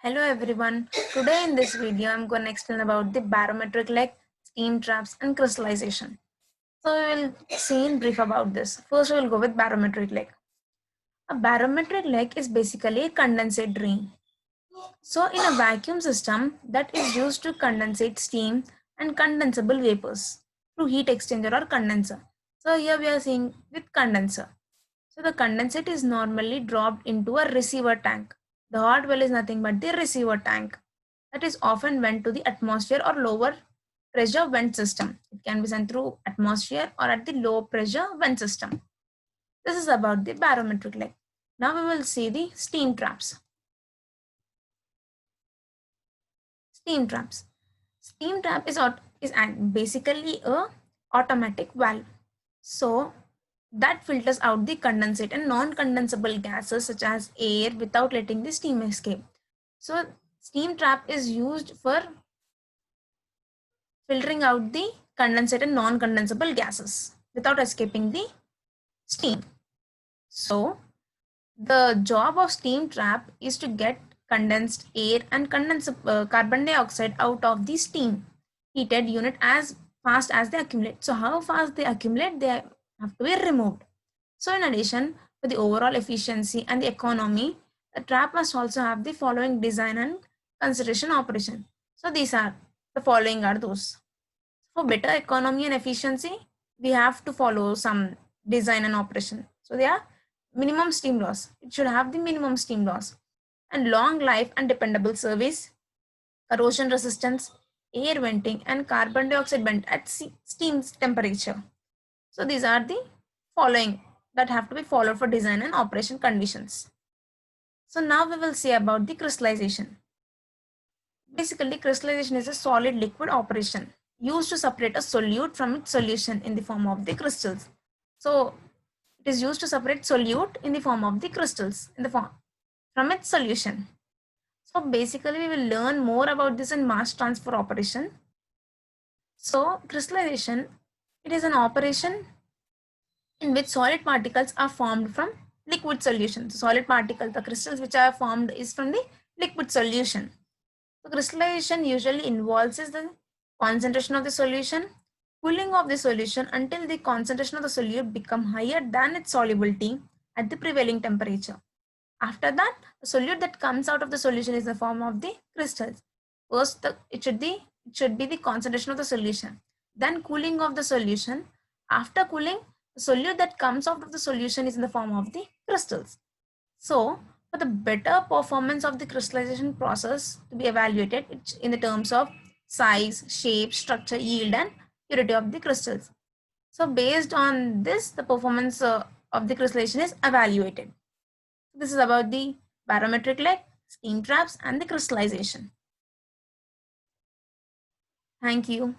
Hello everyone. Today in this video, I'm going to explain about the barometric leg, steam traps and crystallization. So we will see in brief about this. First, we will go with barometric leg. A barometric leg is basically a condensate drain. So in a vacuum system that is used to condensate steam and condensable vapors through heat exchanger or condenser. So here we are seeing with condenser. So the condensate is normally dropped into a receiver tank. The hot well is nothing but the receiver tank that is often vent to the atmosphere or lower pressure vent system. It can be sent through atmosphere or at the low pressure vent system. This is about the barometric leg. Now we will see the steam traps. Steam traps. Steam trap is basically a automatic valve. So that filters out the condensate and non-condensable gases such as air without letting the steam escape. So steam trap is used for filtering out the condensate and non-condensable gases without escaping the steam. So the job of steam trap is to get condensed air and carbon dioxide out of the steam heated unit as fast as they accumulate. So how fast they accumulate, they have to be removed. So in addition, for the overall efficiency and the economy, the trap must also have the following design and consideration operation. So these are the following are those. For better economy and efficiency, we have to follow some design and operation. So they are minimum steam loss. It should have the minimum steam loss and long life and dependable service, corrosion resistance, air venting and carbon dioxide vent at steam temperature. So these are the following that have to be followed for design and operation conditions. So now we will see about the crystallization. Basically, crystallization is a solid liquid operation used to separate a solute from its solution in the form of the crystals. So it is used to separate solute in the form of the crystals in the form from its solution. So basically, we will learn more about this in mass transfer operation. So crystallization, it is an operation in which solid particles are formed from liquid solution. So solid particles, the crystals which are formed is from the liquid solution. So crystallization usually involves is the concentration of the solution, cooling of the solution until the concentration of the solute become higher than its solubility at the prevailing temperature. After that, the solute that comes out of the solution is the form of the crystals. First, it should be the concentration of the solution. Then cooling of the solution. After cooling, the solute that comes out of the solution is in the form of the crystals. So, for the better performance of the crystallization process to be evaluated in the terms of size, shape, structure, yield, and purity of the crystals. So, based on this, the performance of the crystallization is evaluated. This is about the barometric leg, steam traps, and the crystallization. Thank you.